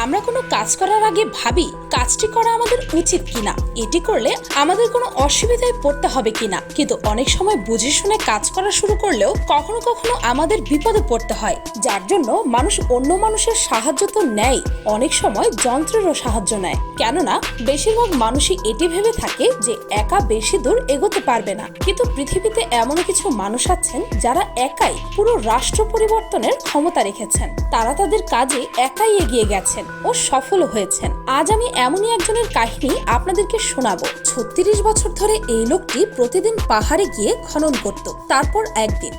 আমরা কোনো কাজ করার আগে ভাবি কাজটি করা আমাদের উচিত কিনা, এটি করলে আমাদের কোনো অসুবিধায় পড়তে হবে কিনা। কিন্তু অনেক সময় বুঝে শুনে কাজ করা শুরু করলেও কখনো কখনো আমাদের বিপদে পড়তে হয়, যার জন্য মানুষ অন্য মানুষের সাহায্য তো নেয়, অনেক সময় যন্ত্রেরও সাহায্য নেয়। কেননা বেশিরভাগ মানুষই এটি ভেবে থাকে যে একা বেশি দূর এগোতে পারবে না। কিন্তু পৃথিবীতে এমন কিছু মানুষ আছেন যারা একাই পুরো রাষ্ট্র পরিবর্তনের ক্ষমতা রেখেছেন। তারা তাদের কাজে একাই এগিয়ে গেছেন ও সফল হয়েছেন। আজ আমি এমনই একজনের কাহিনী আপনাদেরকে শোনাবো। 36 বছর ধরে এই লোকটি প্রতিদিন পাহাড়ে গিয়ে খনন করত। তারপর একদিন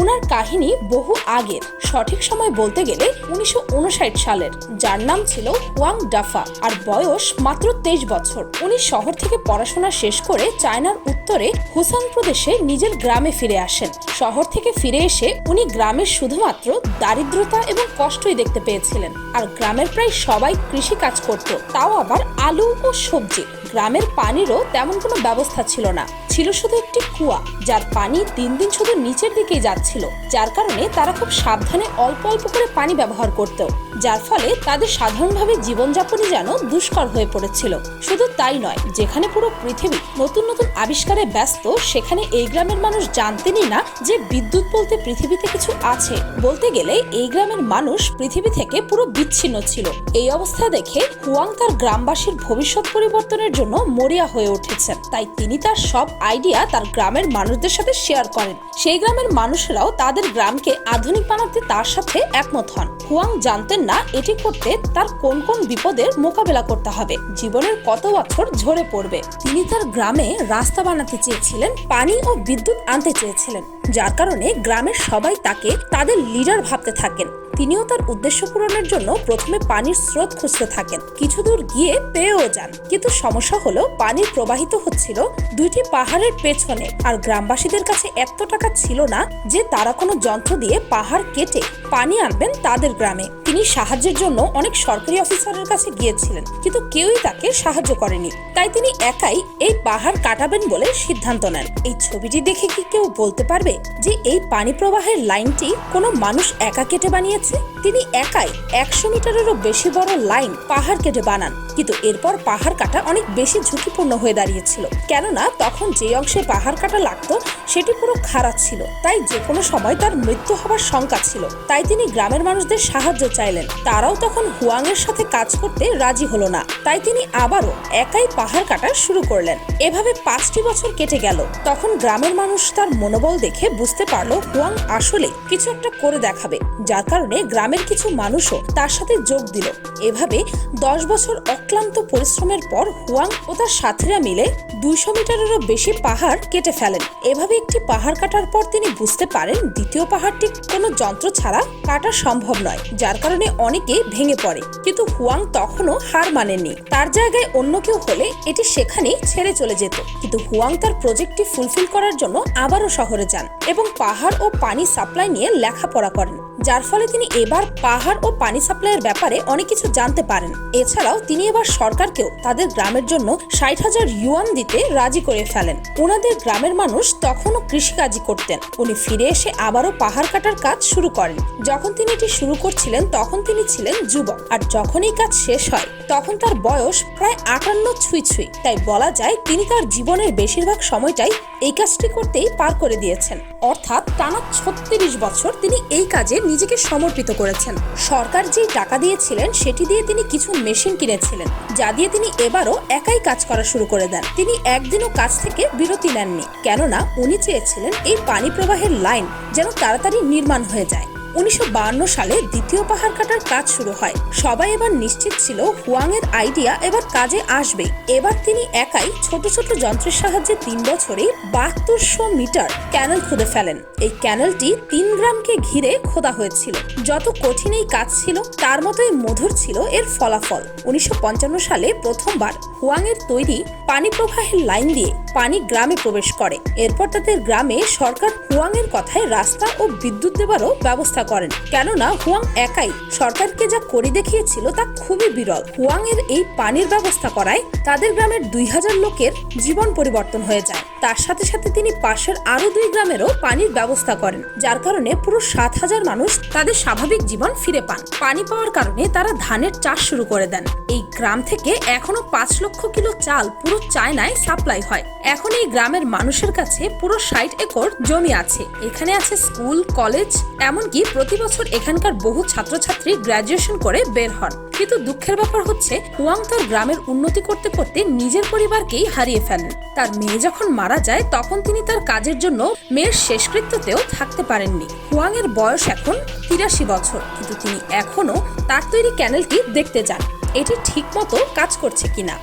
ওনার কাহিনী বহু আগের, সঠিক সময় বলতে গেলে 1959 সালের। যার নাম ছিল হুয়াং ডাফা, আর বয়স মাত্র 23 বছর। উনি শহর থেকে পড়াশোনা শেষ করে চায়নার উত্তরে হুসাং প্রদেশে নিজের গ্রামে ফিরে আসেন। শহর থেকে ফিরে এসে উনি গ্রামের শুধুমাত্র দারিদ্রতা এবং কষ্টই দেখতে পেয়েছিলেন। আর গ্রামের প্রায় সবাই কৃষি কাজ করত, তাও আবার আলু ও সবজি। গ্রামের পানিরও তেমন কোনো ব্যবস্থা ছিল না, ছিল শুধু একটি কুয়া, যার পানি দিন দিন শুধু নিচের দিকেই যাচ্ছিল। যার কারণে তারা খুব সাবধানে অল্প অল্প করে পানি ব্যবহার করত, যার ফলে তাদের সাধারণভাবে জীবনযাপনই যেন দুষ্কর হয়ে পড়েছিল। শুধু তাই নয়, যেখানে পুরো পৃথিবী নতুন নতুন আবিষ্কারে ব্যস্ত, সেখানে এই গ্রামের মানুষ জানতেনই না যে বিদ্যুৎ বলতে পৃথিবীতে কিছু আছে। বলতে গেলে এই গ্রামের মানুষ পৃথিবী থেকে পুরো বিচ্ছিন্ন ছিল। এই অবস্থা দেখে হুয়াং তার গ্রামবাসীর ভবিষ্যৎ পরিবর্তনের জন্য মরিয়া হয়ে উঠেছেন। তাই তিনি তার সব আইডিয়া তার গ্রামের মানুষদের সাথে শেয়ার করেন। সেই গ্রামের মানুষরাও তাদের গ্রামকে আধুনিক বানাতে তার সাথে একমত হন। হুয়াং জানতেন না এটি করতে তার কোন কোন বিপদের মোকাবেলা করতে হবে, জীবনের কত বছর ঝরে পড়বে। তিনি তার গ্রামে রাস্তা বানাতে চেয়েছিলেন, পানি ও বিদ্যুৎ আনতে চেয়েছিলেন, যার কারণে গ্রামের সবাই তাকে তাদের লিডার ভাবতে থাকেন। তিনিও তার উদ্দেশ্য পূরণের জন্য প্রথমে পানির স্রোত খুঁজতে থাকেন। কিছু দূর গিয়ে পেয়েও যান, কিন্তু সমস্যা হলো পানি প্রবাহিত হচ্ছিল দুইটি পাহাড়ের পেছনে, আর গ্রামবাসীদের কাছে এত টাকা ছিল না যে তারা কোনো যন্ত্র দিয়ে পাহাড় কেটে পানি আনবেন তাদের গ্রামে। তিনি সাহায্যের জন্য অনেক সরকারি অফিসারের কাছে গিয়েছিলেন, কিন্তু কেউই তাকে সাহায্য করেনি। তাই তিনি একাই এই পাহাড় কাটাবেন বলে সিদ্ধান্ত নেন। এই ছবিটি দেখে কি কেউ বলতে পারবে যে এই পানি প্রবাহের লাইনটি কোনো মানুষ একা কেটে বানিয়েছে? তিনি একাই 100 মিটারেরও বেশি বড় লাইন পাহাড় কেটে বানান। কিন্তু এরপর পাহাড় কাটা অনেক বেশি ঝুঁকিপূর্ণ হয়ে দাঁড়িয়েছিল, কেননা তখন যে অংশে পাহাড় কাটা লাগতো সেটি পুরো খারাপ ছিল। তাই যে কোনো সময় তার মৃত্যু হবার শঙ্কা ছিল। তাই তিনি গ্রামের মানুষদের সাহায্য চাইলেন। তারাও তখন হুয়াং এর সাথে কাজ করতে রাজি হলো না। তাই তিনি আবারও একাই পাহাড় কাটা শুরু করলেন। এভাবে 5টি বছর কেটে গেল। তখন গ্রামের মানুষ তার মনোবল দেখে বুঝতে পারলো হুয়াং আসলে কিছু একটা করে দেখাবে, যার কারণে গ্রামের কিছু মানুষও তার সাথে যোগ দিল। এভাবে 10 বছর অক্লান্ত পরিশ্রমের পর হুয়াং ও তার সাথীরা মিলে 200 মিটারেরও বেশি পাহাড় কেটে ফেলেন। এভাবে একটি পাহাড় কাটার পর তিনি বুঝতে পারেন দ্বিতীয় পাহাড়টি কোনো যন্ত্র ছাড়া কাটা সম্ভব নয়, যার কারণে অনেকে ভেঙে পড়ে। কিন্তু হুয়াং তখনও হার মানেননি। তার জায়গায় অন্য কেউ হলে এটি সেখানেই ছেড়ে চলে যেত। কিন্তু হুয়াং তার প্রজেক্টটি ফুলফিল করার জন্য আবারও শহরে যান এবং পাহাড় ও পানি সাপ্লাই নিয়ে লেখাপড়া করেন, যার ফলে তিনি এবার পাহাড় ও পানি সাপ্লাইয়ের ব্যাপারে অনেক কিছু জানতে পারেন। এছাড়াও তিনি এবার সরকারকেও তাদের গ্রামের জন্য 60,000 ইউয়ান দিতে রাজি করে ফেলেন। ওনাদের গ্রামের মানুষ তখনও কৃষিকাজই করতেন। উনি ফিরে এসে আবারও পাহাড় কাটার কাজ শুরু করেন। যখন তিনি এটি শুরু করছিলেন তখন তিনি ছিলেন যুবক, আর যখন এই কাজ শেষ হয় তখন তার বয়স প্রায় 58 ছুঁই। তাই বলা যায় তিনি তার জীবনের বেশিরভাগ সময়টাই এই কাজটি করতেই পার করে দিয়েছেন। অর্থাৎ টানা 36 বছর তিনি এই কাজে নিজেকে সমর্পিত করেছেন। সরকার যেই টাকা দিয়েছিলেন সেটি দিয়ে তিনি কিছু মেশিন কিনেছিলেন, যা দিয়ে তিনি এবারও একাই কাজ করা শুরু করে দেন। তিনি একদিনও কাজ থেকে বিরতি নেননি, কেননা উনি চেয়েছিলেন এই পানি প্রবাহের লাইন যেন তাড়াতাড়ি নির্মাণ হয়ে যায়। 1952 সালে দ্বিতীয় পাহাড় কাটার কাজ শুরু হয়। সবাই এবার নিশ্চিত ছিল হুয়াং এর আইডিয়া এবার কাজে আসবে। এবার তিনি একাই ছোট ছোট যন্ত্রের সাহায্যে 3 বছরে 7200 মিটার ক্যানেল খুঁড়ে ফেলেন। এই ক্যানেলটি 3 গ্রামকে ঘিরে খোদা হয়েছিল। যত কঠিন এই কাজ ছিল তার মতোই মধুর ছিল এর ফলাফল। 1955 সালে প্রথমবার হুয়াং এর তৈরি পানি প্রবাহের লাইন দিয়ে পানি গ্রামে প্রবেশ করে। এরপর তাদের গ্রামে সরকার হুয়াং এর কথায় রাস্তা ও বিদ্যুৎ দেওয়ারও ব্যবস্থা ব্যবস্থা করেন, কেননা হুয়াং একাই সরকারকে যা করে দেখিয়েছিল তা খুবই বিরল। হুয়াং এর এই পানির ব্যবস্থা করায় তাদের গ্রামের 2000 লোকের জীবন পরিবর্তন হয়ে যায়। তার সাথে সাথে তিনি পাশের আরো 2 গ্রামেরও পানির ব্যবস্থা করেন, যার কারণে পুরো 7000 মানুষ তাদের স্বাভাবিক জীবন ফিরে পান। পানি পাওয়ার কারণে তারা ধানের চাষ শুরু করে দেন। এই গ্রাম থেকে এখনো 5 লক্ষ কিলো চাল পুরো চায়নায় সাপ্লাই হয়। এখন এই গ্রামের মানুষের কাছে পুরো 60 একর জমি আছে। এখানে আছে স্কুল, কলেজ, এমনকি প্রতি বছর এখানকার বহু ছাত্রছাত্রী গ্রাজুয়েশন করে বের হন। কিন্তু দুঃখের ব্যাপার হচ্ছে হুয়াং তার গ্রামের উন্নতি করতে করতে নিজের পরিবারকেই হারিয়ে ফেলেন। তার মেয়ে যখন মারা যায় তখন তিনি তার কাজের জন্য মেয়ের শেষকৃত্যতেও থাকতে পারেননি। হুয়াং এর বয়স এখন 83 বছর, কিন্তু তিনি এখনো তার তৈরি ক্যানেলটি দেখতে যান এটি ঠিকমতো কাজ করছে কিনা।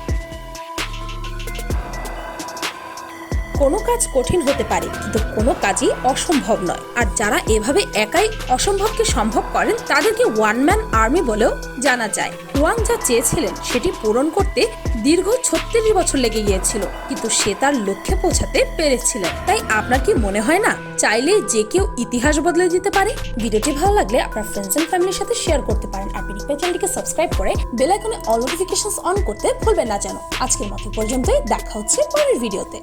কোনো কাজ কঠিন হতে পারে, কিন্তু কোনো কাজই অসম্ভব নয়। আর যারা এভাবে একাই অসম্ভবকে সম্ভব করেন তাদেরকে ওয়ান ম্যান আর্মি বলেও জানা যায়। হুয়াং যা চেয়েছিলেন সেটি পূরণ করতে দীর্ঘ 36 বছর লেগে গিয়েছিল, কিন্তু সে তার লক্ষ্যে পৌঁছাতে পেরেছিলেন। তাই আপনার কি মনে হয় না চাইলে যে কেউ ইতিহাস বদলে দিতে পারে? ভিডিওটি ভালো লাগলে আপনার ফ্রেন্ডস এন্ড ফ্যামিলির সাথে শেয়ার করতে পারেন। আর চ্যানেলটিকে সাবস্ক্রাইব করে বেল আইকনে অল নোটিফিকেশনস অন করতে ভুলবেন না যেন। আজকের মতো পর্যন্তই, দেখা হচ্ছে পরের ভিডিওতে।